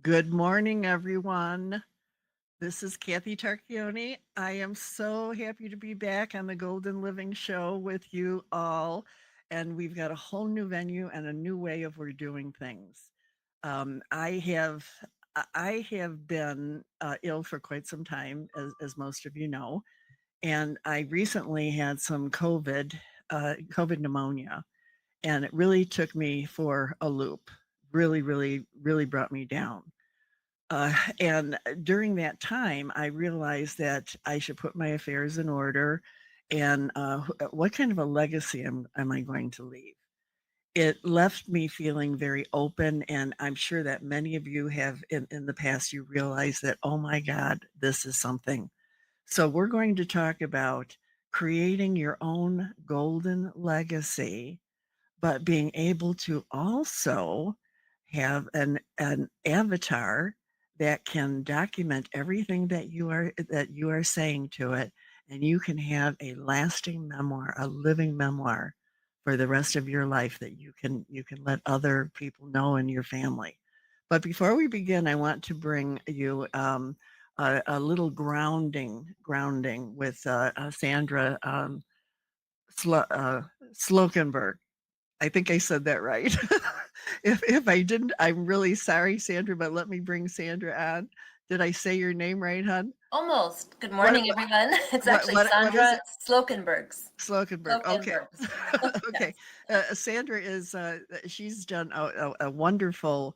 Good morning, everyone. This is Kathy Tarochione. I am so happy to be back on the Golden Living Show with you all. And we've got a whole new venue and a new way of we're doing things. Um, I have I have been ill for quite some time, as most of you know, and I recently had some COVID pneumonia, and it really took me for a loop. Really, really, really brought me down. And during that time, I realized that I should put my affairs in order and what kind of a legacy am I going to leave? It left me feeling very open. And I'm sure that many of you have in the past, you realize that, oh my God, this is something. So we're going to talk about creating your own golden legacy, but being able to also have an avatar that can document everything that you are saying to it, and you can have a lasting memoir, a living memoir for the rest of your life that you can let other people know in your family. But before we begin, I want to bring you a little grounding with Sandra Slochenberg. I think I said that right. If I didn't, I'm really sorry, Sandra, but let me bring Sandra on. Did I say your name right, hon? Almost. Good What morning, everyone. It's actually what is Sandra it? Slochenbergs. Slochenberg. Okay. Slochenbergs. Okay. Yes. Sandra is she's done a wonderful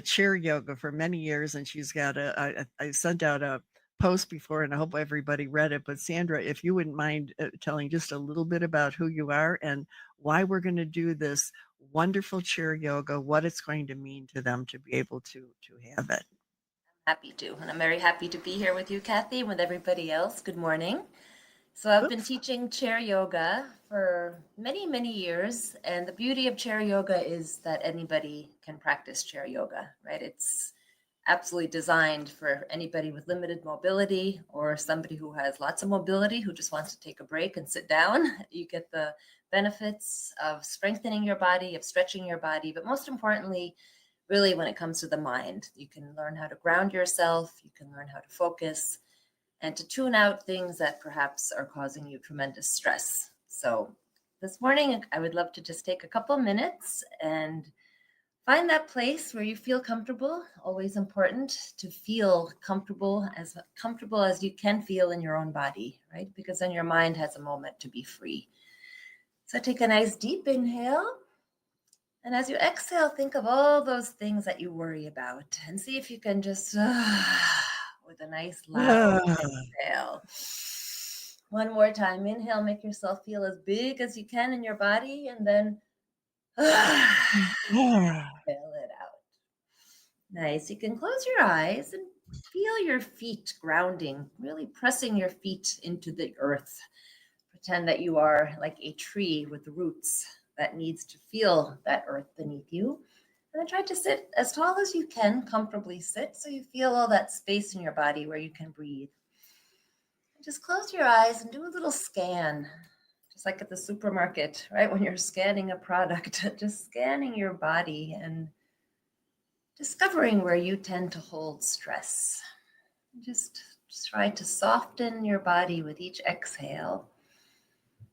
chair yoga for many years, and she's got I sent out a post before, and I hope everybody read it. But Sandra, if you wouldn't mind telling just a little bit about who you are and why we're going to do this wonderful chair yoga, what it's going to mean to them to be able to have it. Happy to. And I'm very happy to be here with you, Kathy, and with everybody else. Good morning. So I've been Oops. teaching chair yoga for many, many years. And the beauty of chair yoga is that anybody can practice chair yoga, right? It's absolutely designed for anybody with limited mobility or somebody who has lots of mobility who just wants to take a break and sit down. You get the benefits of strengthening your body, of stretching your body, but most importantly, really when it comes to the mind, you can learn how to ground yourself, you can learn how to focus and to tune out things that perhaps are causing you tremendous stress. So this morning, I would love to just take a couple minutes and find that place where you feel comfortable. Always important to feel comfortable as you can feel in your own body, right? Because then your mind has a moment to be free. So take a nice deep inhale. And as you exhale, think of all those things that you worry about and see if you can just, with a nice loud exhale. One more time. Inhale, make yourself feel as big as you can in your body, and then exhale it out. Nice. You can close your eyes and feel your feet grounding, really pressing your feet into the earth. Pretend that you are like a tree with roots that needs to feel that earth beneath you. And then try to sit as tall as you can, comfortably sit, so you feel all that space in your body where you can breathe. And just close your eyes and do a little scan, just like at the supermarket, right? When you're scanning a product, just scanning your body and discovering where you tend to hold stress. Just try to soften your body with each exhale.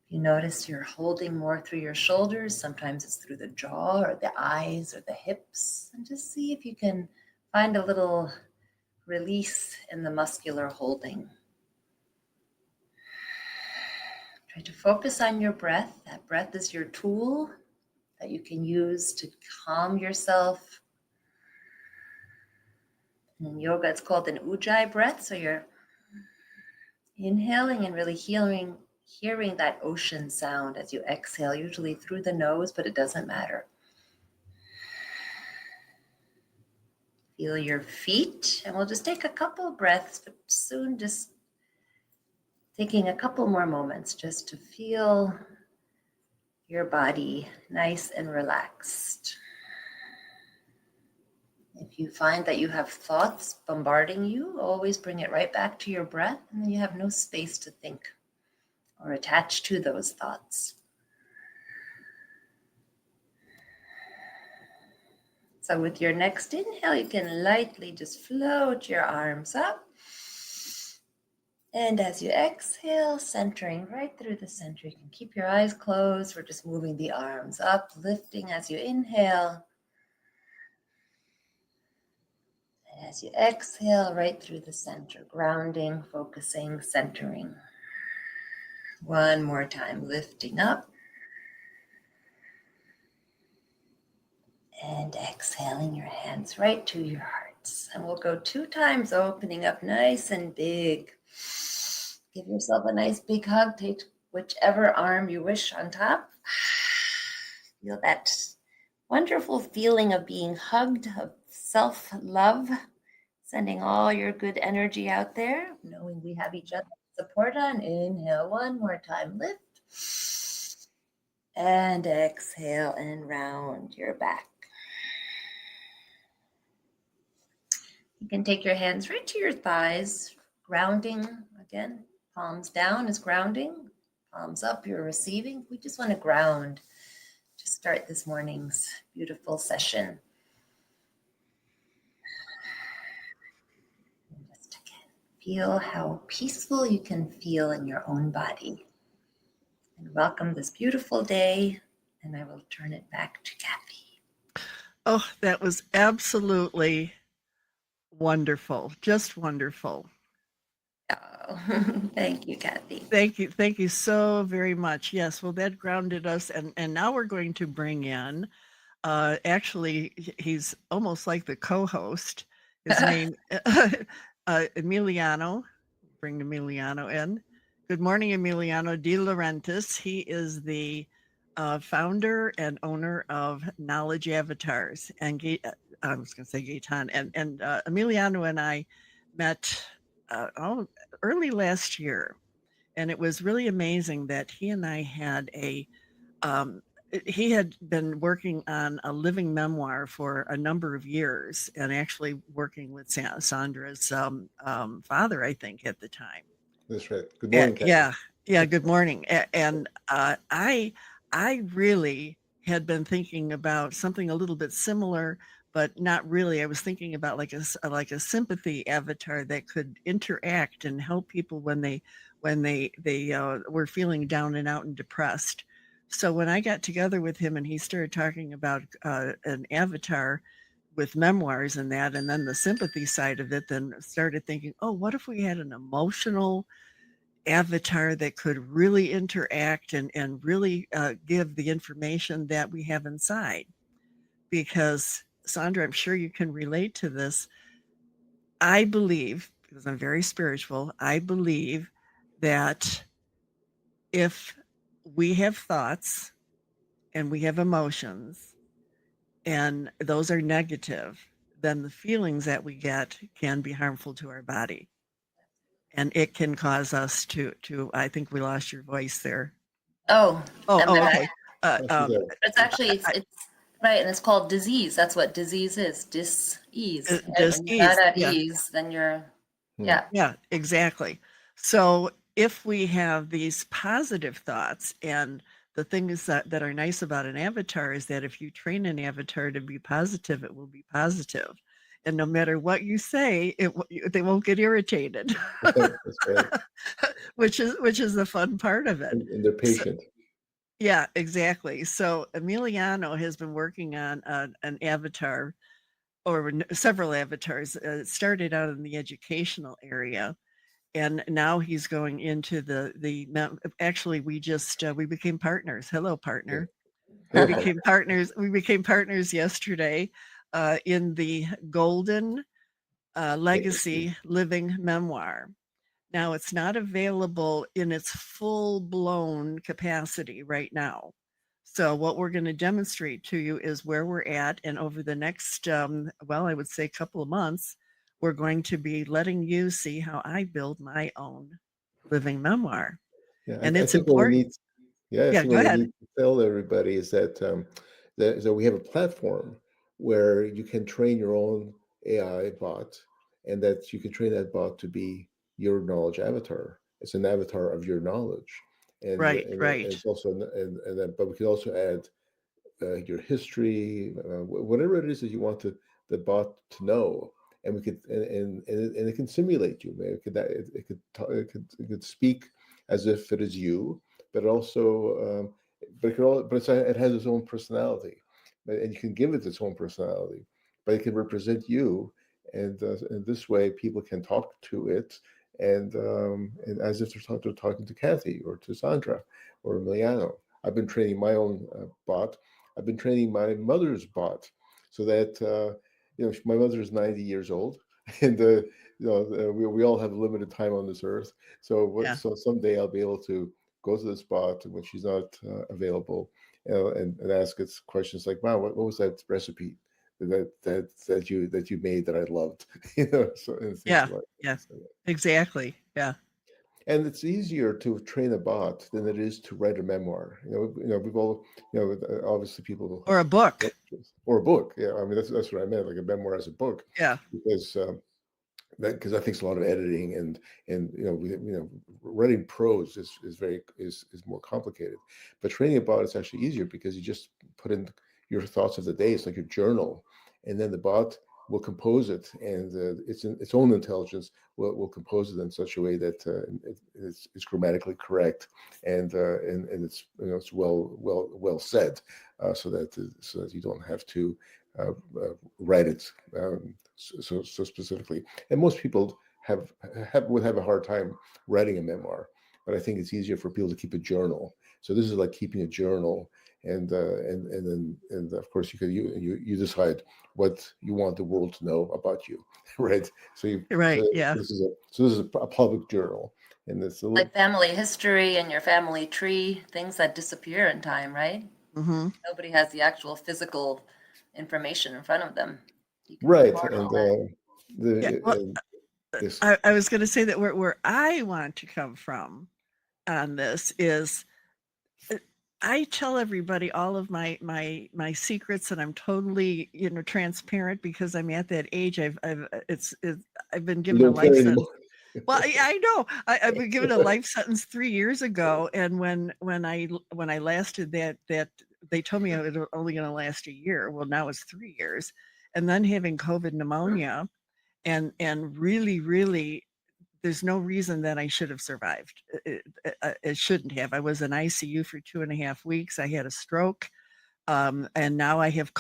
You notice you're holding more through your shoulders. Sometimes it's through the jaw or the eyes or the hips. And just see if you can find a little release in the muscular holding. Try to focus on your breath. That breath is your tool that you can use to calm yourself. In yoga, it's called an ujjayi breath. So you're inhaling and really hearing that ocean sound as you exhale, usually through the nose, but it doesn't matter. Feel your feet, and we'll just take a couple of breaths, but soon just taking a couple more moments just to feel your body nice and relaxed. If you find that you have thoughts bombarding you, always bring it right back to your breath, and then you have no space to think or attach to those thoughts. It's So with your next inhale, you can lightly just float your arms up. And as you exhale, centering right through the center, you can keep your eyes closed. We're just moving the arms up, lifting as you inhale. And as you exhale, right through the center, grounding, focusing, centering. One more time, lifting up. And exhaling your hands right to your hearts. And we'll go 2 times, opening up nice and big. Give yourself a nice big hug. Take whichever arm you wish on top. Feel that wonderful feeling of being hugged, of self-love, sending all your good energy out there, knowing we have each other to support on. Inhale one more time, lift. And exhale and round your back. You can take your hands right to your thighs, grounding again. Palms down is grounding, palms up, you're receiving. We just want to ground to start this morning's beautiful session. And just again, feel how peaceful you can feel in your own body. And welcome this beautiful day, and I will turn it back to Kathy. Oh, that was absolutely wonderful. Just wonderful. Oh, thank you, Kathy. Thank you. Thank you so very much. Yes, well, that grounded us. And now we're going to bring in, actually, he's almost like the co-host. His name, Emiliano. Bring Emiliano in. Good morning, Emiliano De Laurentiis. He is the founder and owner of Knowledge Avatars. And I was going to say Gaetan. And Emiliano and I met early last year. And it was really amazing that he and I had he had been working on a living memoir for a number of years, and actually working with Sandra's father, I think, at the time. That's right. Good morning, Kathy. Yeah. Good morning. And I really had been thinking about something a little bit similar, but not really. I was thinking about like a sympathy avatar that could interact and help people when they were feeling down and out and depressed. So when I got together with him and he started talking about an avatar with memoirs and that, and then the sympathy side of it, then started thinking, oh, what if we had an emotional avatar that could really interact and really give the information that we have inside? Because Sandra, I'm sure you can relate to this. I believe, because I'm very spiritual, I believe that if we have thoughts and we have emotions and those are negative, then the feelings that we get can be harmful to our body. And it can cause us to I think we lost your voice there. Oh, okay. It's actually, it's right, and it's called disease. That's what disease is, dis-ease. Right? When you're not at ease, then you're, Yeah, exactly. So if we have these positive thoughts, and the things that are nice about an avatar is that if you train an avatar to be positive, it will be positive. And no matter what you say, they won't get irritated. That's right. which is the fun part of it. And they're patient. Yeah, exactly. So Emiliano has been working on an avatar, or several avatars. It started out in the educational area, and now he's going into actually we became partners. Hello, partner. Yeah. We became partners. We became partners yesterday in the Golden Legacy Living Memoir. Now, it's not available in its full-blown capacity right now. So what we're going to demonstrate to you is where we're at. And over the next, I would say couple of months, we're going to be letting you see how I build my own living memoir. Yeah, And it's I think important. What we need Go ahead. to tell everybody is that that we have a platform where you can train your own AI bot, and that you can train that bot to be your knowledge avatar. It's an avatar of your knowledge, and Right. it's also and then, but we can also add your history, whatever it is that you want the bot to know, and we could and it can simulate you. Man. It could speak as if it is you, but also it has its own personality, and you can give it its own personality, but it can represent you, and in this way people can talk to it, and as if they're talking to Kathy or to Sandra or Emiliano. I've been training my own bot. I've been training my mother's bot, so that my mother is 90 years old, and we all have limited time on this earth. Yeah. So someday I'll be able to go to this bot when she's not available, and ask it questions like, "Wow, what was that recipe that you made that I loved?" So and things Yeah. like Yeah. that. So, Exactly. Yeah. and it's easier to train a bot than it is to write a memoir. We've all, obviously people, Or a book. or a book. Yeah, I mean that's what I meant, like a memoir as a book, Yeah. because because that takes a lot of editing, and writing prose is more complicated. But training a bot is actually easier because you just put in your thoughts of the day. It's like your journal, and then the bot will compose it, and its own intelligence will compose it in such a way that it's grammatically correct, and it's well said, so that you don't have to write it so specifically. And most people would have a hard time writing a memoir, but I think it's easier for people to keep a journal. So this is like keeping a journal, and of course you decide what you want the world to know about you, right? Right. Yeah. So this is a public journal, and it's a little, Like family history and your family tree, things that disappear in time, right? Mm-hmm. Nobody has the actual physical information in front of them. You can right, record and all that. Yeah. Well, this I was going to say that where I want to come from on this is I tell everybody all of my secrets, and I'm totally transparent because I'm at that age. I've been you given a don't care life anymore. sentence. Well, I know I've been given a life sentence 3 years ago, and when I lasted that they told me it was only going to last a year. Well, now it's 3 years, and then having COVID pneumonia, and really there's no reason that I should have survived. It shouldn't have. I was in ICU for 2.5 weeks. I had a stroke, and now I have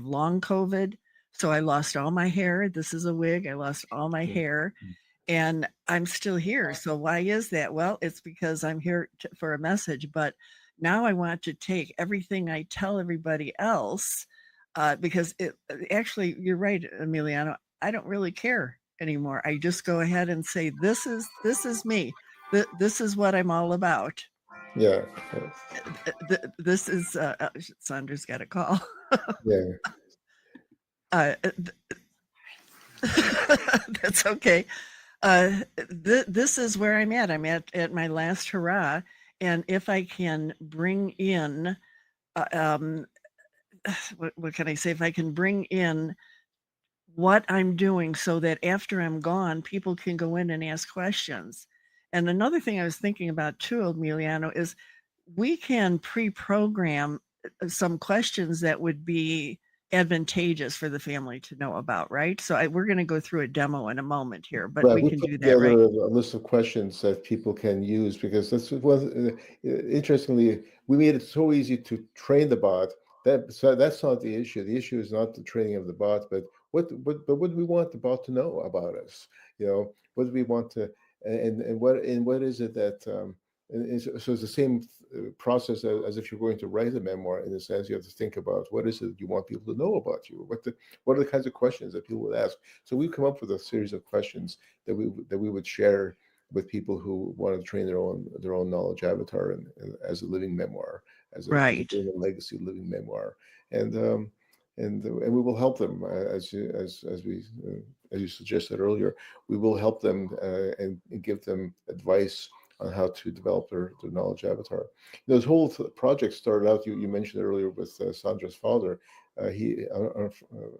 long COVID. So I lost all my hair. This is a wig. I lost all my hair, and I'm still here. So why is that? Well, it's because I'm here for a message. But now I want to take everything I tell everybody else, because actually, you're right, Emiliano. I don't really care anymore. I just go ahead and say, this is me. This is what I'm all about. Yeah, This is Sandra's got a call. yeah. That's okay. This is where I'm at. I'm at my last hurrah, and if I can bring in, what can I say? If I can bring in what I'm doing so that after I'm gone, people can go in and ask questions. And another thing I was thinking about too, Emiliano, is we can pre-program some questions that would be advantageous for the family to know about, right? So we're going to go through a demo in a moment here, but Right, we we can put do that, together right? a list of questions that people can use, because that's interestingly, we made it so easy to train the bot. That's not the issue. The issue is not the training of the bot, but what do we want the bot to know about us? What do we want to, and what is it that so it's the same process as if you're going to write a memoir, in the sense you have to think about what is it you want people to know about you, what are the kinds of questions that people would ask. So we've come up with a series of questions that we would share with people who want to train their own knowledge avatar, and as a living memoir, as a Right. building a legacy living memoir, and and we will help them, as you suggested earlier. We will help them, and give them advice on how to develop their knowledge avatar. This whole project started out. You mentioned earlier with Sandra's father.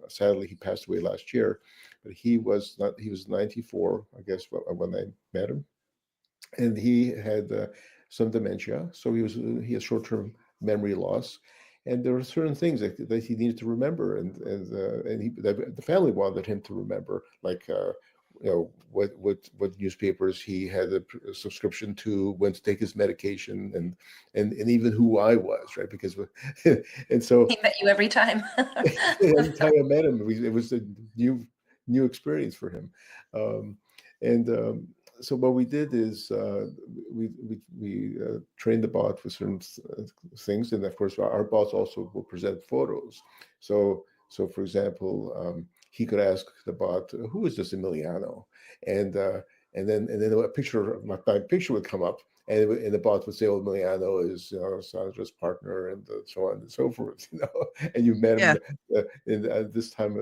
Sadly he passed away last year, but he was 94, I guess, when I met him, and he had some dementia. So he had short-term memory loss, and there were certain things that he needed to remember, and the family wanted him to remember, like what newspapers he had a subscription to, when to take his medication, and even who I was, right? Because and so He met you every time. every time I met him, it was a new experience for him. Um, and So what we did is we trained the bot with certain things, and of course our bots also will present photos. So for example, he could ask the bot, "Who is this Emiliano?" and and then a picture, my picture would come up, and the bot would say, "Oh, Emiliano is, Sandra's partner," and so on and so forth. And you met Yeah. him this time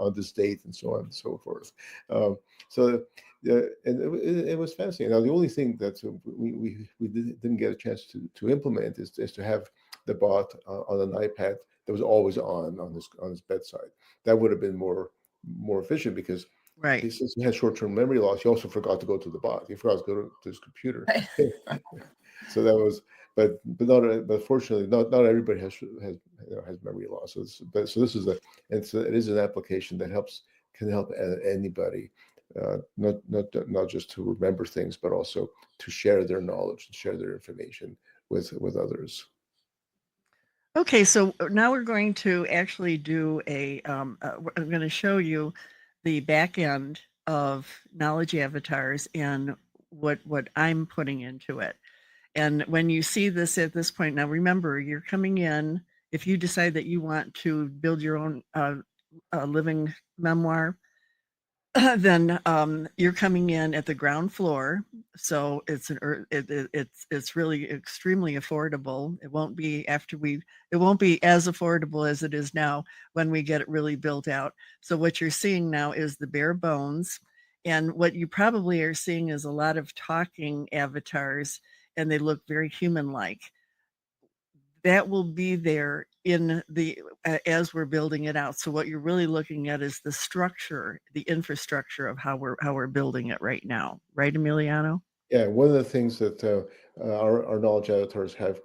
on this date, and so on and so forth. So and it was fascinating. Now, the only thing that we didn't get a chance to implement is to have the bot on an iPad that was always on his bedside. That would have been more efficient, because Right. since he had short-term memory loss, he also forgot to go to the bot. He forgot to go to his computer. Right. So that was, but fortunately, not everybody has memory loss. So this is it is an application that can help anybody, not just to remember things, but also to share their knowledge and share their information with others. Okay, so now we're going to actually do I'm going to show you the back end of knowledge avatars and what I'm putting into it. And when you see this at this point, now remember, you're coming in, if you decide that you want to build your own living memoir, then you're coming in at the ground floor, so it's really extremely affordable. It won't be it won't be as affordable as it is now when we get it really built out. So what you're seeing now is the bare bones, and what you probably are seeing is a lot of talking avatars, and they look very human-like. That will be there in the as we're building it out. So what you're really looking at is the structure, the infrastructure of how we're building it right now. Right, Emiliano? Yeah, one of the things that our knowledge editors have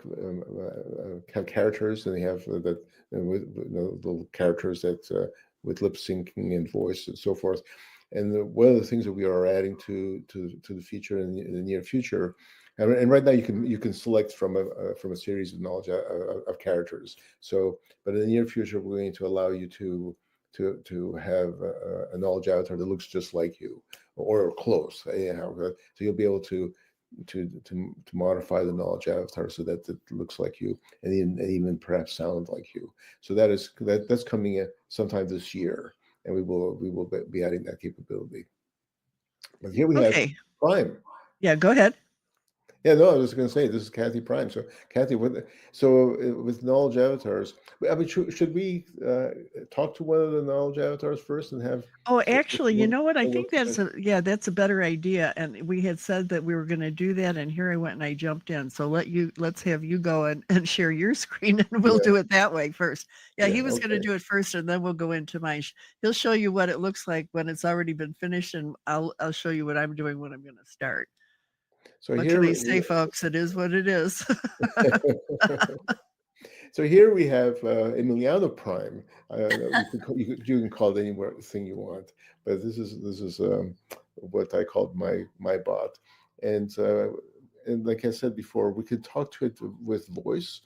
characters, and they have with little characters that with lip syncing and voice and so forth. And one of the things that we are adding to the feature in the near future, and right now you can select from a series of knowledge of characters. So, but in the near future, we're going to allow you to have a knowledge avatar that looks just like you, or close. So you'll be able to modify the knowledge avatar so that it looks like you, and even perhaps sound like you. So that's coming in sometime this year, and we will be adding that capability. But here we have Okay. Prime. Yeah, go ahead. Yeah, no, I was going to say, this is Kathy Prime. So, Kathy, with knowledge avatars, I mean, should we talk to one of the knowledge avatars first and have? Oh, actually, you know what? I think What- that's a better idea. And we had said that we were going to do that, and here I went and I jumped in. So let's have you go and share your screen, and we'll Yeah, do it that way first. Yeah, yeah, he was going to okay. do it first, and then we'll go into mine. He'll show you what it looks like when it's already been finished, and I'll show you what I'm doing when I'm going to start. So What can here, I say, folks? It is what it is. so here we have Emiliano Prime. You can call it anything you want, but this is what I called my bot, and like I said before, we could talk to it with voice,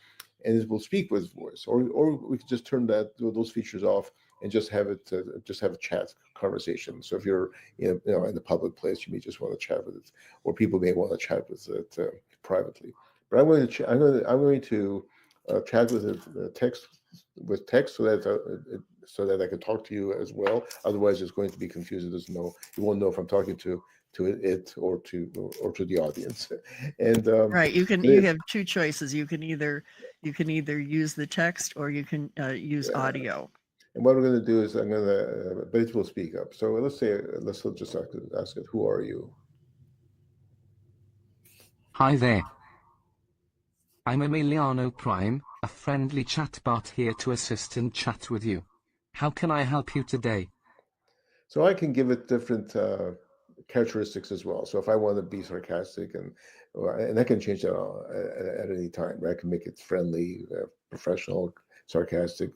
and it will speak with voice, or we could just turn those features off and just have it just have a chat conversation. So if you're in a public place, you may just want to chat with it, or people may want to chat with it privately. But I'm going to chat with it text so that I can talk to you as well. Otherwise, it's going to be confused. You won't know if I'm talking to it or to the audience. And Right. You it- have two choices. You can either use the text or you can use yeah. audio. And what we're going to do is but it will speak up. So let's just ask it, who are you? Hi there. I'm Emiliano Prime, a friendly chatbot here to assist and chat with you. How can I help you today? So I can give it different characteristics as well. So if I want to be sarcastic and I can change that at any time. Right? I can make it friendly, professional, sarcastic,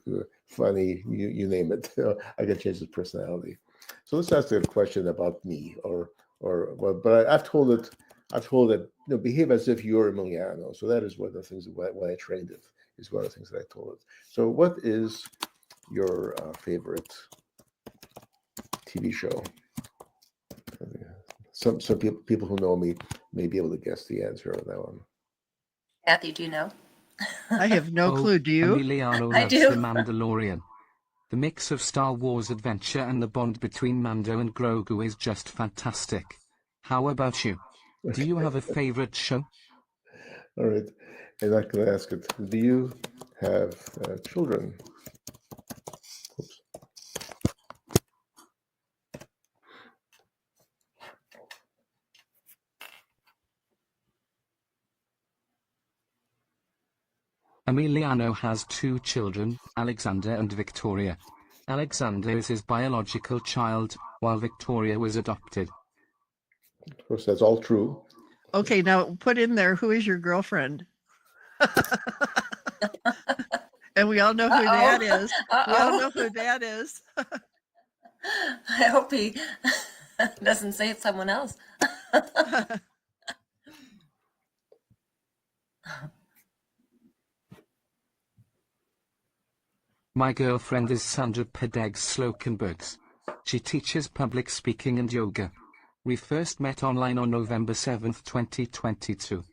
funny, you name it. I can change the personality. So let's ask a question about me, but I've told it. Behave as if you're Emiliano. So that is one of the things that when I trained it is one of the things that I told it. So what is your favorite TV show? Some people who know me may be able to guess the answer on that one. Kathy, do you know? I have no clue. Do you? Emiliano I loves do. The Mandalorian. The mix of Star Wars adventure and the bond between Mando and Grogu is just fantastic. How about you? Do you have a favorite show? All right, and I can ask it. Do you have children? Oops. Emiliano has 2 children, Alexander and Victoria. Alexander is his biological child, while Victoria was adopted. Of course, that's all true. Okay, now put in there, who is your girlfriend? And we all know who that is. We all know who that is. I hope he doesn't say it's someone else. My girlfriend is Sandra Slochenbergs. She teaches public speaking and yoga. We first met online on November 7th, 2022.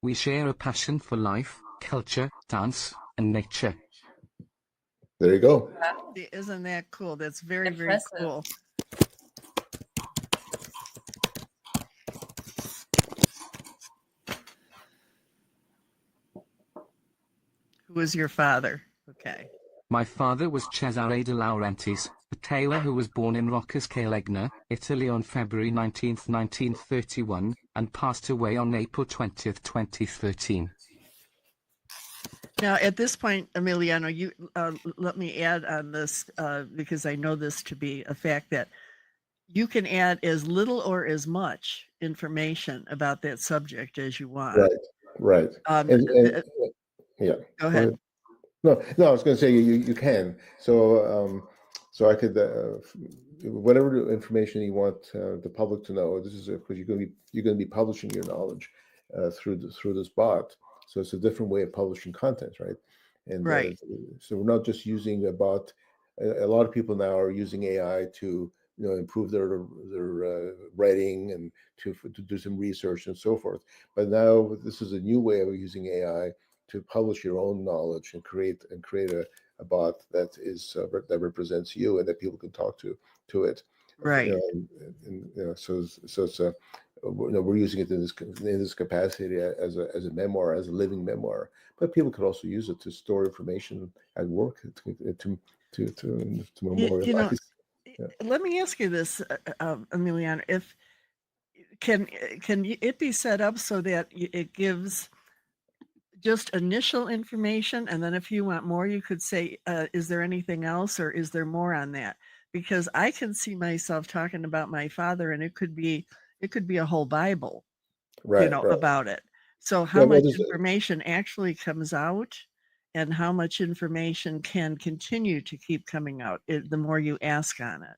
We share a passion for life, culture, dance, and nature. There you go. Wow. Isn't that cool? That's very, Impressive. very cool. Who is your father? Okay. My father was Cesare De Laurentiis, a tailor who was born in Roccascalegna, Italy on February 19, 1931, and passed away on April 20, 2013. Now, at this point, Emiliano, you let me add on this because I know this to be a fact that you can add as little or as much information about that subject as you want. Right. Yeah. Go ahead. No, I was going to say you can. So I could whatever information you want the public to know. This is because you're going to be publishing your knowledge through this bot. So it's a different way of publishing content, right? And right. So we're not just using a bot. A lot of people now are using AI to improve their writing and to do some research and so forth. But now this is a new way of using AI to publish your own knowledge and create a bot that is that represents you and that people can talk to it. Right. So it's we're using it in this capacity as a memoir, as a living memoir. But people could also use it to store information at work to memorialize. Let me ask you this, Emiliano. If can it be set up so that it gives just initial information, and then if you want more, you could say, is there anything else, or is there more on that? Because I can see myself talking about my father, and it could be a whole Bible, right. about it. So how much information actually comes out, and how much information can continue to keep coming out the more you ask on it?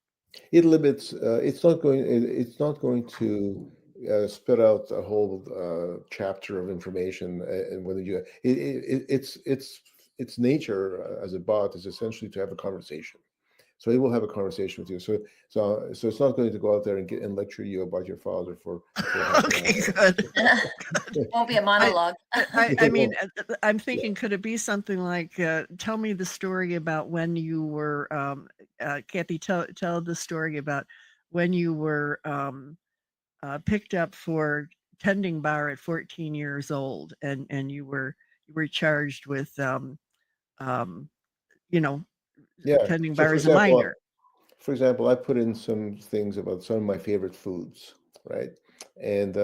It limits. It's not going to spit out a whole chapter of information, and whether you its nature as a bot is essentially to have a conversation. So it will have a conversation with you. So it's not going to go out there and lecture you about your father for okay, good. Won't be a monologue. I mean, I'm thinking, could it be something like, tell me the story about when you were, Kathy, tell the story about when you were picked up for tending bar at 14 years old, and you were charged with, tending bar as a minor. For example, I put in some things about some of my favorite foods, right? And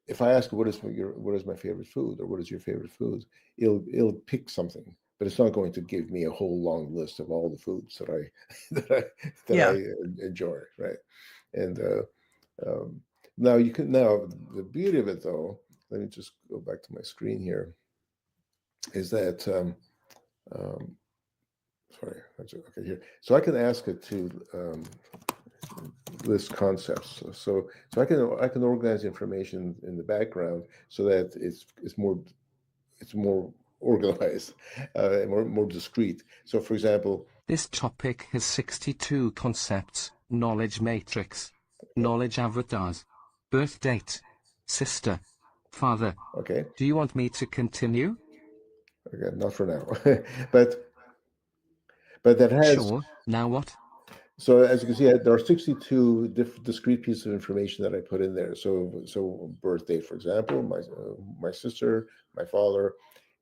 if I ask what is my favorite food, or what is your favorite food, it'll pick something, but it's not going to give me a whole long list of all the foods that I enjoy, right? And Now you can now the beauty of it though. Let me just go back to my screen here. Is that um, sorry? Okay, here. So I can ask it to list concepts. So I can organize information in the background so that it's more organized, more discrete. So for example, This topic has 62 concepts: knowledge matrix, knowledge avatars, birth date, sister, father. okay, Do you want me to continue? okay, not for now, but that has. Sure, now what? So as you can see, there are 62 different discrete pieces of information that I put in there. So birth date, for example, my sister, my father,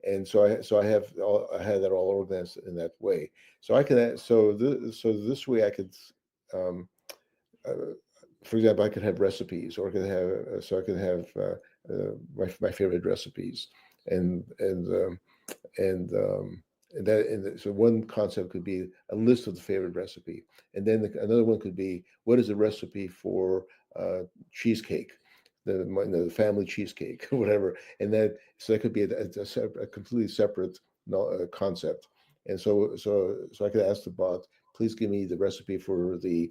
and I had that all organized in that way. So I can so this way I could, um, for example, I could have recipes, or I could have my favorite recipes, and and um, and so one concept could be a list of the favorite recipe, and then another one could be what is the recipe for cheesecake, the family cheesecake, whatever, and then so that could be a completely separate concept, and so I could ask the bot, please give me the recipe for the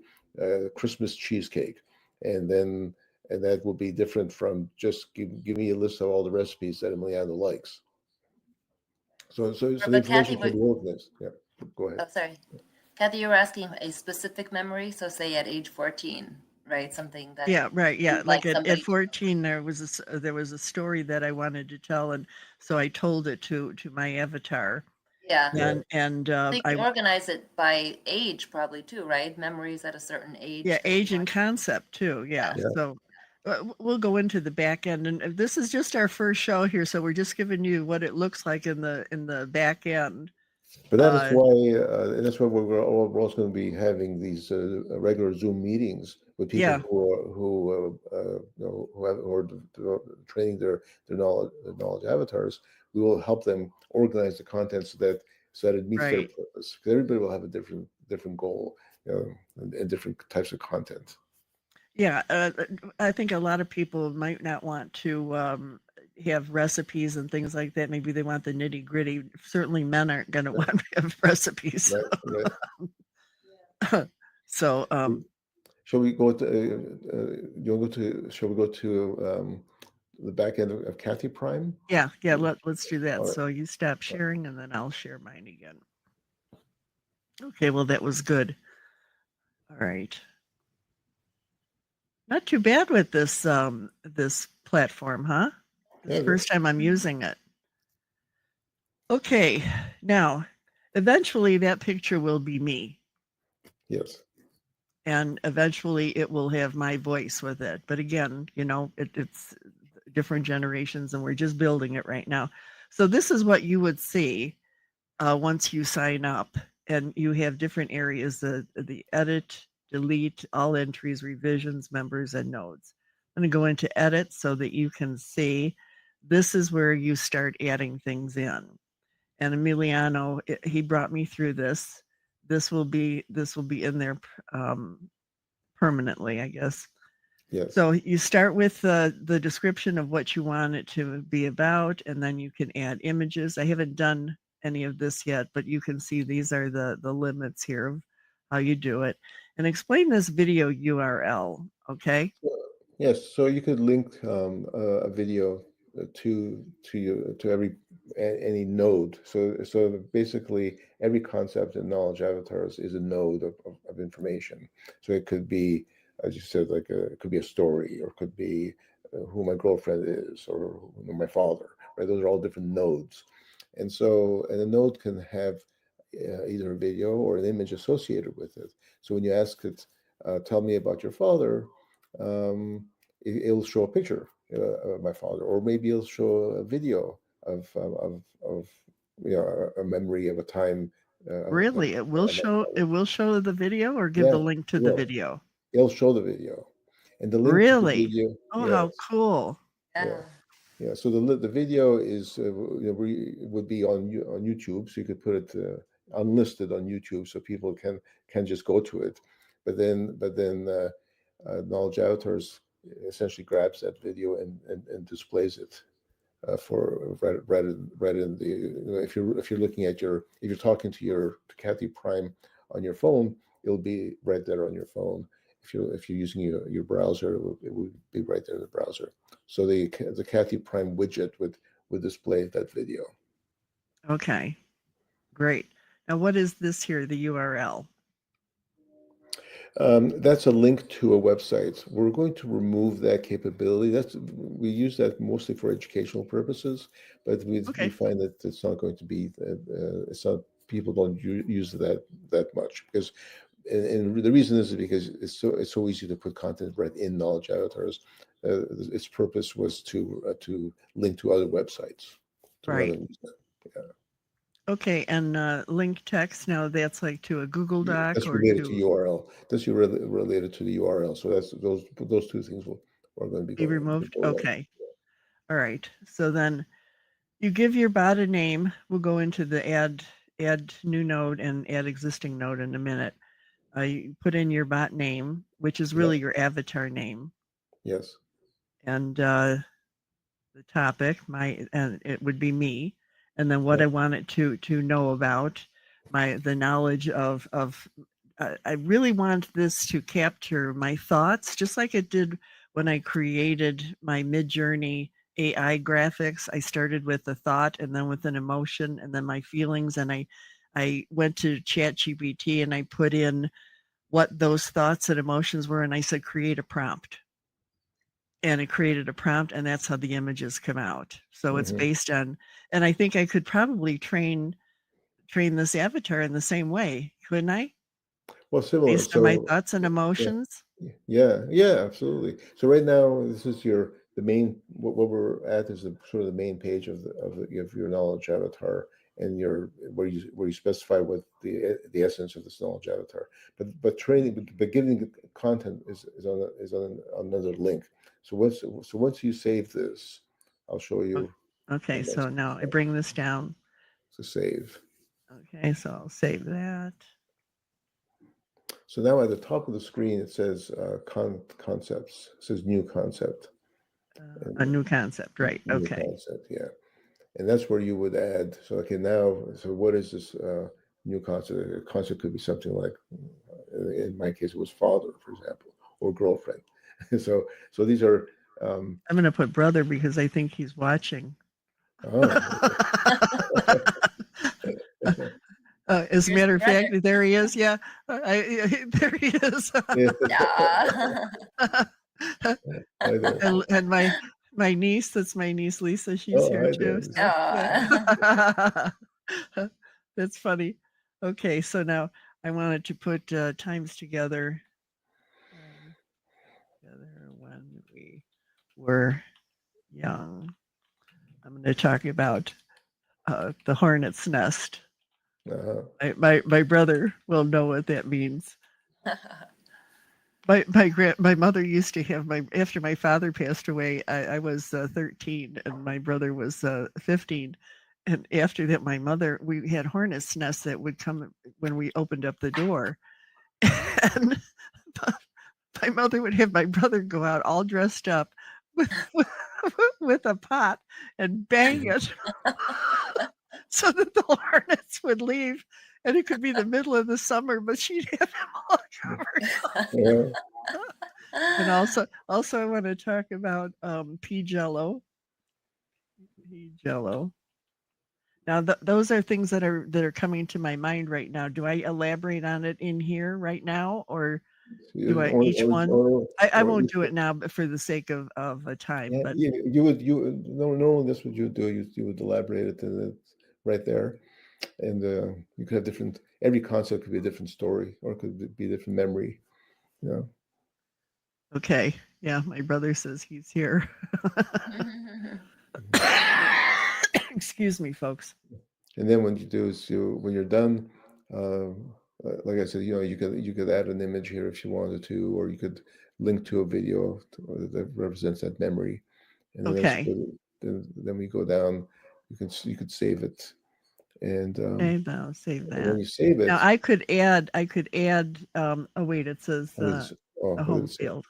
Christmas cheesecake, and then and that will be different from just give me a list of all the recipes that Emiliano likes. So the But Kathy, information can be organized. Yeah, go ahead. oh, sorry. Kathy, you were asking a specific memory. So say at age 14, right? Something that Yeah, right. Yeah, you'd like like at somebody to, 14, there was a story that I wanted to tell, and so I told it to my avatar, yeah. Yeah, and So you I can organize it by age probably too, right? Memories at a certain yeah, age that you age and want. concept too. Yeah, Yeah. yeah. so we'll go into the back end, and this is just our first show here, so we're just giving you what it looks like in the back end. But Uh, that's why we're also going to be having these regular Zoom meetings with people yeah, who are training their knowledge avatars. We will help them organize the content so that it meets their right. purpose. 'Cause everybody will have a different goal, and different types of content. Yeah, I think a lot of people might not want to have recipes and things like that. Maybe they want the nitty gritty. Certainly, men aren't going to Right, want to have recipes. right, right. So, Shall we go to? You'll go to. Shall we go to the back end of Kathy Prime? yeah, let's do that. All right. So you stop sharing, and then I'll share mine again. Okay, well that was good. All right, not too bad with this platform, huh? It's Yeah, the first time I'm using it. Okay, now eventually that picture will be me. yes. And eventually it will have my voice with it. But again, it's different generations, and we're just building it right now. So this is what you would see once you sign up, and you have different areas: the edit, delete, all entries, revisions, members, and nodes. I'm going to go into edit so that you can see. This is where you start adding things in. And Emiliano, he brought me through this. This will be in there permanently, I guess. Yes. So you start with the description of what you want it to be about, and then you can add images. I haven't done any of this yet, but you can see these are the limits here of how you do it. And explain this video URL, okay? Yes. So you could link a video to any node. So basically, every concept in knowledge avatars is a node of information. So it could be, as you said, it could be a story, or it could be who my girlfriend is, or who my father. Right? Those are all different nodes, and a node can have either a video or an image associated with it. So when you ask it, tell me about your father, it'll show a picture of my father, or maybe it'll show a video of a memory of a time. Really, it will show the video, or give Yeah, the link to it the will. video. It'll show the video, and the link to the Really? video. Oh, how Yes, cool. yeah, Yeah. yeah. So the video is would be on YouTube, so you could put it unlisted on YouTube, so people can just go to it. But then knowledge avatars essentially grabs that video and displays it for right in the, if you're looking at if you're talking to Kathy Prime on your phone, it'll be right there on your phone. If you're using your browser, it will be right there in the browser. So the Kathy Prime widget would display that video. Okay, great. Now, what is this here, the URL? That's a link to a website. We're going to remove that capability. We use that mostly for educational purposes, but we find that it's not going to be. It's not, people don't use that much, because, and the reason is because it's so easy to put content right in knowledge avatars. Its purpose was to link to other websites. Right. Yeah. Okay, and link text, now that's like to a Google Doc? That's or related to URL. That's related to the URL. So that's those two things are going to be removed. Okay. All right. So then you give your bot a name. We'll go into the add new node and add existing node in a minute. You put in your bot name, which is really your avatar name. Yes. And the topic, and it would be me. And then what I want it to know about, the knowledge of I really want this to capture my thoughts, just like it did when I created my Midjourney AI graphics. I started with a thought, and then with an emotion, and then my feelings. And I went to ChatGPT and I put in what those thoughts and emotions were, and I said, create a prompt. And it created a prompt, and that's how the images come out. So it's based on, and I think I could probably train this avatar in the same way, couldn't I? Well, similar. Based on my thoughts and emotions. Yeah, absolutely. So right now, this is the main. What we're at is sort of the main page of your knowledge avatar, and where you specify what the essence of this knowledge avatar. But giving content is on another link. So once you save this, I'll show you. Okay, so now I bring this down. So save. Okay, so I'll save that. So now at the top of the screen, it says concepts. It says new concept. A new concept, right? New concept, yeah. And that's where you would add. So okay, now, so what is this new concept? A concept could be something like, in my case, it was father, for example, or girlfriend. So these are. I'm going to put brother because I think he's watching. As a matter of fact, there he is. Yeah, there he is. And my niece, that's my niece Lisa, she's here too. So, that's funny. Okay, so now I wanted to put times together. When we were young. I'm going to talk about the hornet's nest. My brother will know what that means. My mother used to have after my father passed away, I was 13 and my brother was 15. And after that, we had hornet's nests that would come when we opened up the door. And my mother would have my brother go out all dressed up with a pot and bang it so that the hornets would leave. And it could be the middle of the summer, but she'd have him all covered. And also I want to talk about pea jello. Now those are things that are coming to my mind right now. Do I elaborate on it in here right now, or do I each one? I won't do it now, but for the sake of a time. But normally that's what you would do. You would elaborate it right there, and you could have every concept could be a different story, or it could be a different memory. Okay. Yeah, my brother says he's here. Excuse me, folks. And then what you do is when you're done, like I said, you could add an image here if you wanted to, or you could link to a video that represents that memory. And then we go down. You could save it, and save that. When you save it, now I could add. Oh wait, it says a home field.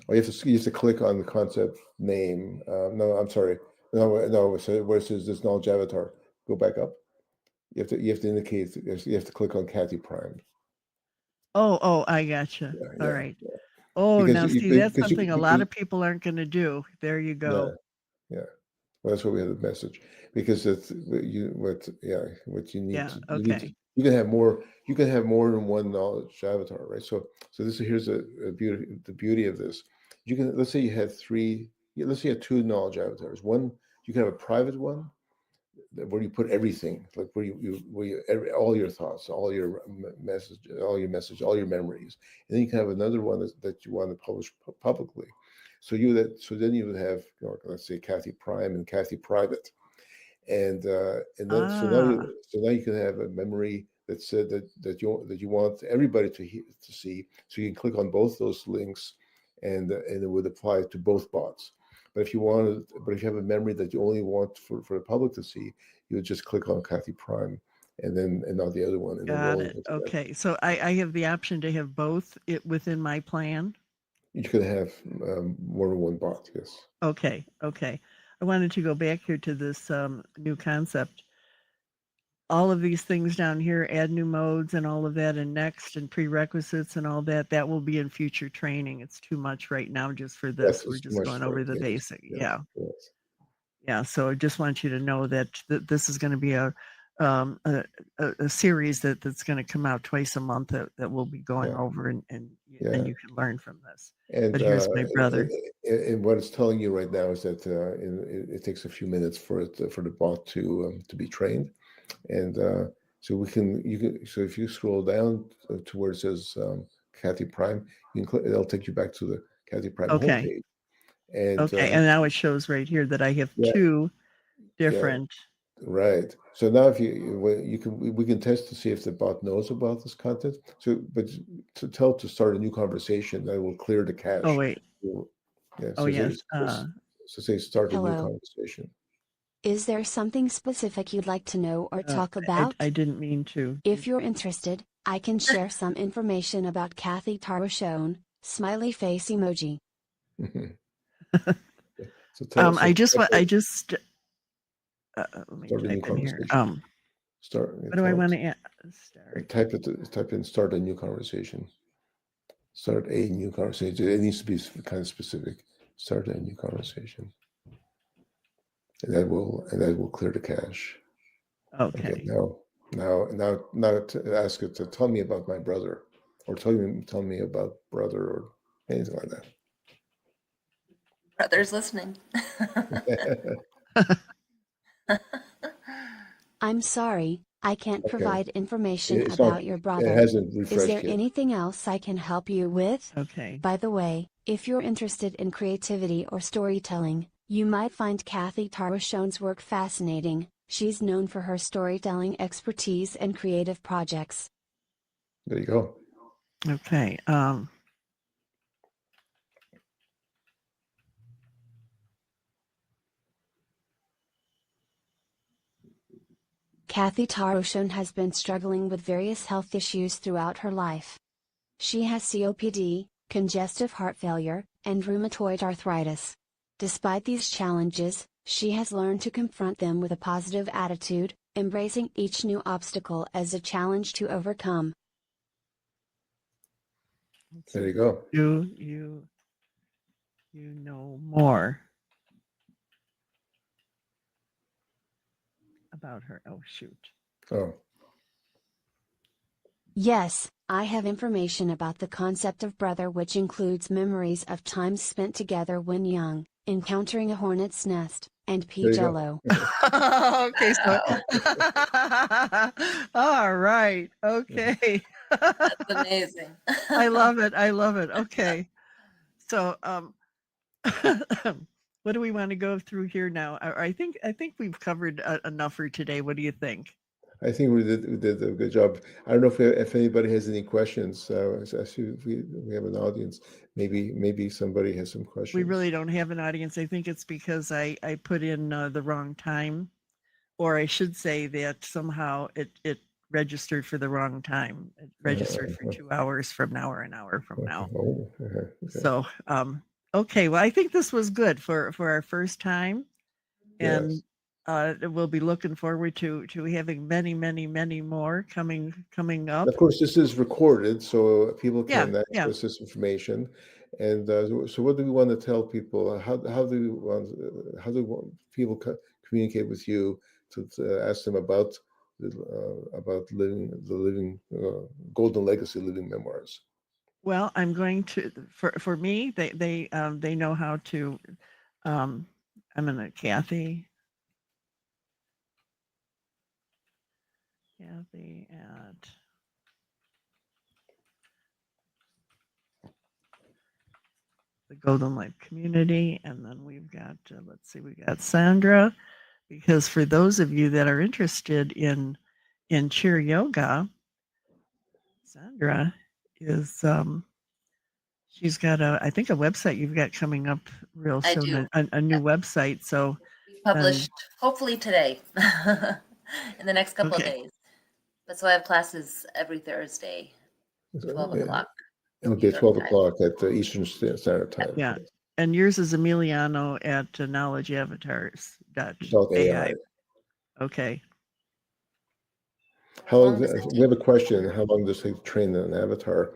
Oh, you have to click on the concept name. No, I'm sorry. No. So where it says this knowledge avatar, go back up. You have to indicate. You have to click on Kathy Prime. Oh, I gotcha. All Yeah. right. Oh, Because now see, that's something a lot of people aren't going to do. There you yeah, go. yeah. Well, that's why we have the message, because that's what you need Yeah. to Okay. you can have more than one knowledge avatar, right? So here's a beauty the beauty of this. You can, let's say you had let's say you had two knowledge avatars. One, you can have a private one where you put everything, like all your thoughts, all your message, all your memories, and then you can have another one that you want to publish publicly. So then you would have, let's say, Kathy Prime and Kathy Private, and then Ah, so now you can have a memory that said that you want everybody to see. So you can click on both those links, and it would apply to both bots. But if you have a memory that you only want for the public to see, you would just click on Kathy Prime, and not the other one, and then got roll it. it together. Okay. So I have the option to have both within my plan. You could have more than one bot. Yes. Okay. I wanted to go back here to this new concept. All of these things down here, add new modes and all of that, and next and prerequisites and all that, that will be in future training. It's too much right now just for Yes, this. We're it's too just much going for over it. the Yes. basic. Yeah. Yes. Yeah. So I just want you to know that this is going to be a series that's going to come out twice a month that we'll be going Yeah. over, and Yeah. then you can learn from this. And But here's my brother. and what it's telling you right now is that it takes a few minutes for the bot to be trained, and so if you scroll down to where it says Kathy Prime, it'll take you back to the Kathy Prime Okay. homepage, and Okay. And now it shows right here that I have yeah, two yeah, different. right. So now if we can test to see if the bot knows about this content. But to start a new conversation that will clear the Oh, cache. wait. Yeah. Oh, yes. So say start a new Hello. conversation. Is there something specific you'd like to know or talk I about? didn't mean to. If you're interested, I can share some information about Kathy Tarochione, smiley face emoji. So I just let me start a new type in here. conversation. What do I want to add? Start. Type in start a new conversation. Start a new conversation. It needs to be kind of specific. Start a new conversation. And that will clear the cache. Okay. Now to ask it to tell me about my brother, or tell me about brother, or anything like that. Brothers listening. I'm sorry, I can't Okay. provide information It's about not, your it brother. hasn't Is refreshed there yet. anything else I can help you with? Okay. By the way, if you're interested in creativity or storytelling, you might find Kathy Tarochione's work fascinating. She's known for her storytelling expertise and creative projects. There you go. Okay. Kathy Tarochione has been struggling with various health issues throughout her life. She has COPD, congestive heart failure, and rheumatoid arthritis. Despite these challenges, she has learned to confront them with a positive attitude, embracing each new obstacle as a challenge to overcome. There you go. You know more about her. Oh, shoot. Oh, Yes, I have information about the concept of brother, which includes memories of times spent together when young, encountering a hornet's nest, and there you go. Jello. Okay. So. All right. Okay. That's amazing. I love it. Okay. So, what do we want to go through here now? I think we've covered enough for today. What do you think? I think we did a good job. I don't know if anybody has any questions. I see we have an audience. Maybe somebody has some questions. We really don't have an audience. I think it's because I put in the wrong time, or I should say that somehow it registered for the wrong time. It registered for 2 hours from now or an hour from now. Oh, okay. So Okay, well, I think this was good for our first time, and we'll be looking forward to having many more coming up. Of course, this is recorded, so people Yeah, can yeah. access this information. And so, what do we want to tell people? How do people communicate with you to ask them about living golden legacy living memoirs? Well, I'm going to for me, they know how to. I'm gonna Kathy at the Golden Life Community, and then we've got let's see, we got Sandra, because for those of you that are interested in chair yoga, Sandra is she's got I think a website you've got coming up real I soon, do. a new website. So We published hopefully today, in the next couple of okay. days. But so I have classes every Thursday, 12 o'clock. It'll New be at York 12 time. o'clock at the Eastern Standard Time. Yeah. And yours is Emiliano at knowledgeavatars.ai. AI. Okay. How How long? long does it We have a take? question. How long does it take to train an avatar?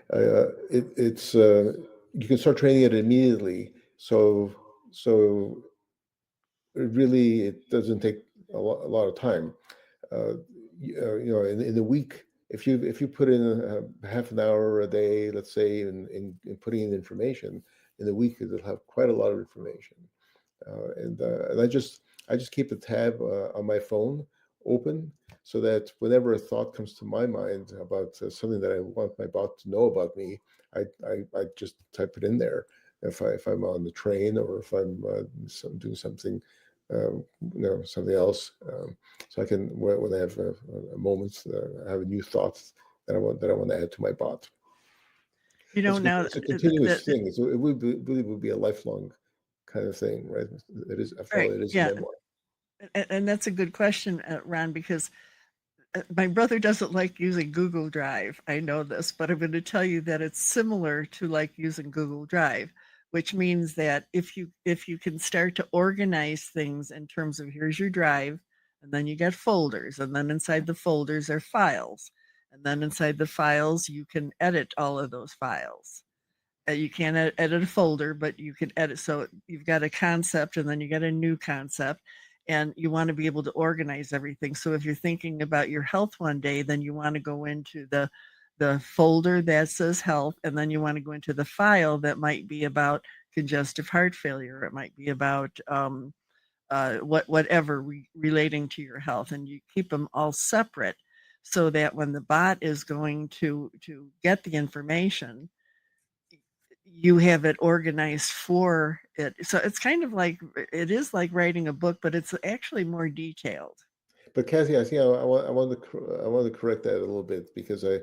It's you can start training it immediately. So it doesn't take a lot of time. In the week, if you put in half an hour a day, let's say, in putting in information, in the week it'll have quite a lot of information. And I just keep a tab on my phone open, so that whenever a thought comes to my mind about something that I want my bot to know about me, I just type it in there. If I'm on the train, or if I'm doing something, something else, so I can, when I have a moment, I have a new thought that I want to add to my bot. Now It's a continuous thing. It would be a lifelong kind of thing, right? It is, after all, right. it is Yeah. a memoir. And that's a good question, Ron, because my brother doesn't like using Google Drive. I know this, but I'm going to tell you that it's similar to like using Google Drive, which means that if you can start to organize things in terms of, here's your drive, and then you get folders, and then inside the folders are files, and then inside the files you can edit all of those files. You can't edit a folder, but you can edit. So you've got a concept, and then you get a new concept, and you want to be able to organize everything. So if you're thinking about your health one day, then you want to go into the folder that says health, and then you want to go into the file that might be about congestive heart failure. It might be about whatever relating to your health, and you keep them all separate, so that when the bot is going to get the information, you have it organized for it. So it's kind of like, it is like writing a book, but it's actually more detailed. But Kathy, I think I want to correct that a little bit, because I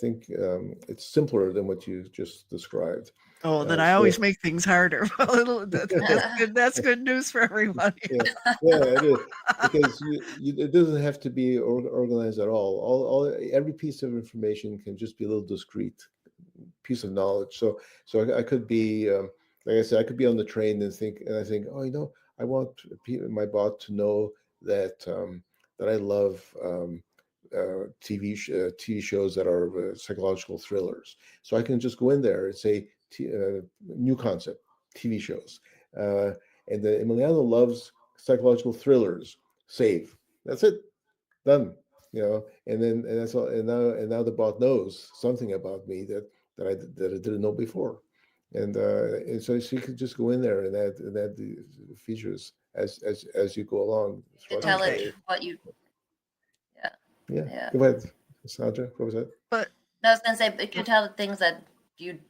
think it's simpler than what you just described. Oh, then I always make things harder. Well, that's good. That's good news for everybody. It is, because it doesn't have to be organized at all. Every piece of information can just be a little discrete piece of knowledge. So I could be, like I said, I could be on the train and think, oh, I want my bot to know that I love TV shows that are psychological thrillers. So I can just go in there and say, new concept, TV shows, and then Emiliano loves psychological thrillers. Save. That's it. Done. And that's all. And now the bot knows something about me that I didn't know before. And so you could just go in there and add the features as you go along. To tell it what you. Yeah. Go ahead, Sandra. What was that? But no, I was gonna say, it can tell things that you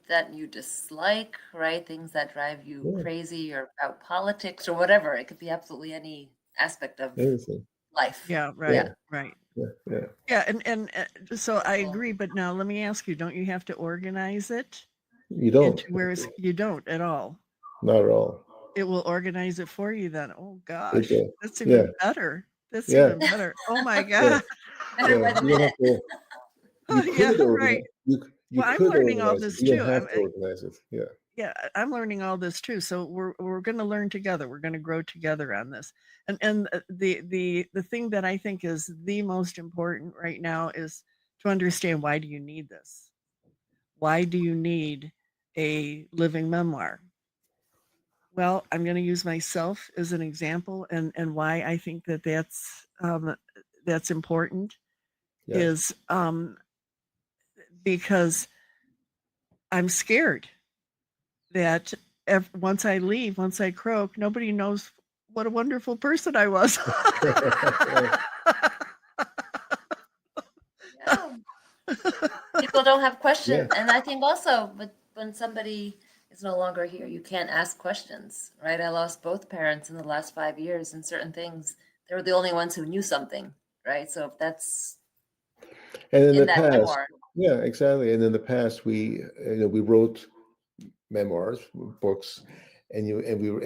dislike, right? Things that drive you crazy, or about politics, or whatever. It could be absolutely any aspect of anything. Life. Yeah. Right. Right. Yeah. And so I agree. But now let me ask you: don't you have to organize it? You don't. You don't at all. Not at all. It will organize it for you then. Oh gosh, that's even better. That's even better. Oh my god. Better by the minute. You could organize. Right. You Well, I'm could learning all organize this it. You too. don't have to organize it. Yeah. Yeah, I'm learning all this too. So we're going to learn together. We're going to grow together on this. And the thing that I think is the most important right now is to understand, why do you need this? Why do you need a living memoir? Well, I'm going to use myself as an example, and why I think that that's important Yeah. is because I'm scared that once I leave, once I croak, nobody knows what a wonderful person I was. Yeah. People don't have Yeah. questions. And I think also, but when somebody is no longer here, you can't ask questions, right? I lost both parents in the last 5 years, and certain things, they were the only ones who knew something, right? So if that's And in in the that past, memoir. yeah, exactly. And in the past, we wrote memoirs, books, and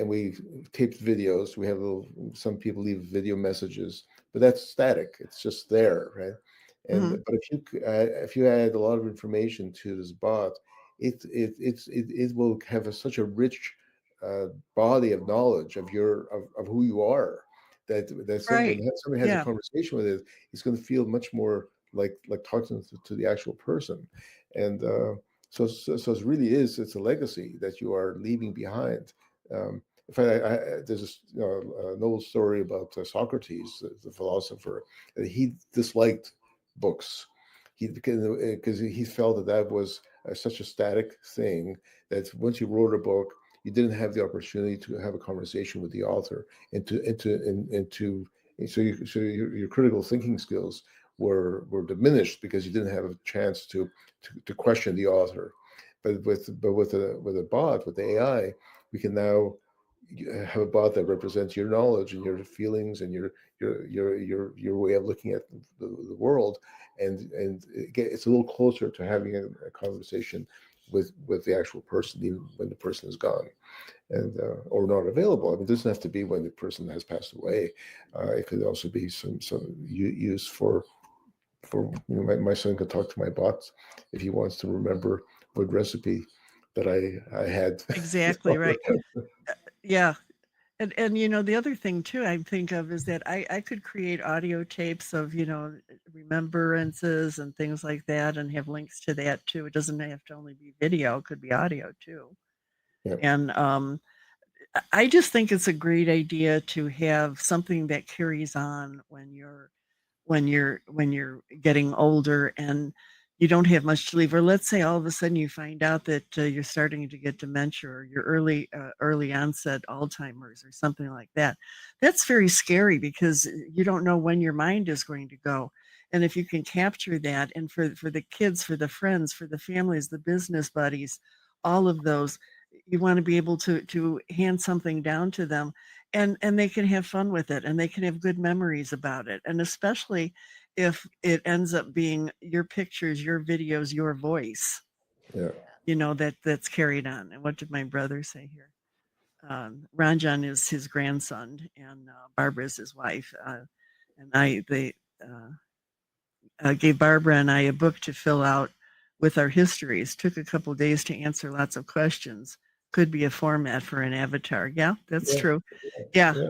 we taped videos. We have some people leave video messages, but that's static. It's just there, right? And Mhm. but if you add a lot of information to this bot, it will have such a rich uh, body of knowledge of who you are, that Right. somebody has a Yeah. conversation with it, it's going to feel much more like talking to the actual person. And so it really is. It's a legacy that you are leaving behind. In fact, there's an old story about Socrates, the philosopher, that he disliked books. Because he felt that was such a static thing, that once you wrote a book, you didn't have the opportunity to have a conversation with the author, and to so your critical thinking skills were diminished because you didn't have a chance to question the author. But with a bot, with the AI, we can now have a bot that represents your knowledge and your feelings and your way of looking at the world, and it's a little closer to having a conversation with the actual person, even when the person is gone and or not available. I mean, it doesn't have to be when the person has passed away. It could also be some use for my son could talk to my bots if he wants to remember what recipe that I had. Exactly right. Yeah. And the other thing too I think of is that I could create audio tapes of, remembrances and things like that, and have links to that too. It doesn't have to only be video, it could be audio too. Yeah, And I just think it's a great idea to have something that carries on when you're getting older and you don't have much to leave, or let's say all of a sudden you find out that you're starting to get dementia, or your early onset Alzheimer's or something like that. That's very scary because you don't know when your mind is going to go. And if you can capture that, and for the kids, for the friends, for the families, the business buddies, all of those, you want to be able to hand something down to them, and they can have fun with it, and they can have good memories about it, and especially if it ends up being your pictures, your videos, your voice, yeah, that's carried on. And what did my brother say here? Ranjan is his grandson, and Barbara is his wife. And they gave Barbara and I a book to fill out with our histories. Took a couple days to answer lots of questions. Could be a format for an avatar. Yeah, that's yeah, true. Yeah, yeah,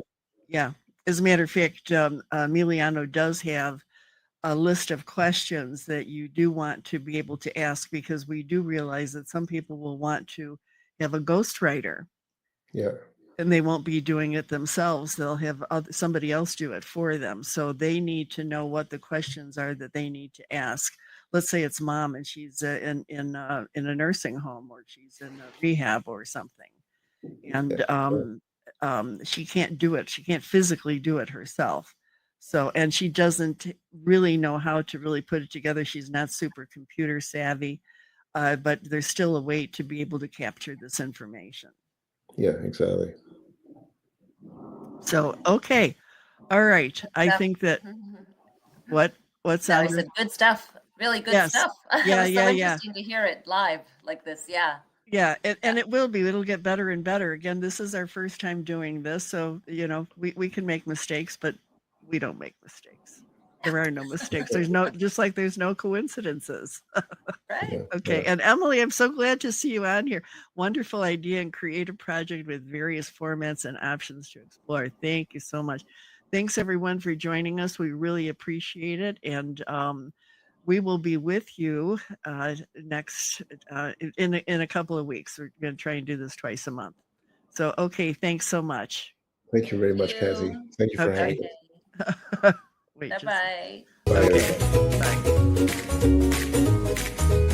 yeah. As a matter of fact, Emiliano does have a list of questions that you do want to be able to ask, because we do realize that some people will want to have a ghostwriter, yeah, and they won't be doing it themselves. They'll have somebody else do it for them. So they need to know what the questions are that they need to ask. Let's say it's mom and she's in a nursing home, or she's in a rehab or something, yeah, and she can't do it. She can't physically do it herself. So, and she doesn't really know how to really put it together. She's not super computer savvy, but there's still a way to be able to capture this information. yeah, exactly. So, okay. All right. I Stuff. think that what No, I Sandra? said good stuff. Really good Yes. stuff. It Yeah, was so yeah, yeah. interesting to hear it live like this. Yeah. Yeah, and, Yeah. and it will be. It'll get better and better. Again, this is our first time doing this, so we can make mistakes, but we don't make mistakes. There are no mistakes. There's no, just like there's no coincidences. Right. Yeah, Okay. yeah. And Emily, I'm so glad to see you on here. Wonderful idea and creative project with various formats and options to explore. Thank you so much. Thanks everyone for joining us. We really appreciate it. And we will be with you next in a couple of weeks. We're going to try and do this twice a month. So, okay. Thanks so much. Thank you very much, you. Kathy. Thank you for having Okay. us. Wait, Bye just bye. Bye, okay. everyone. Bye.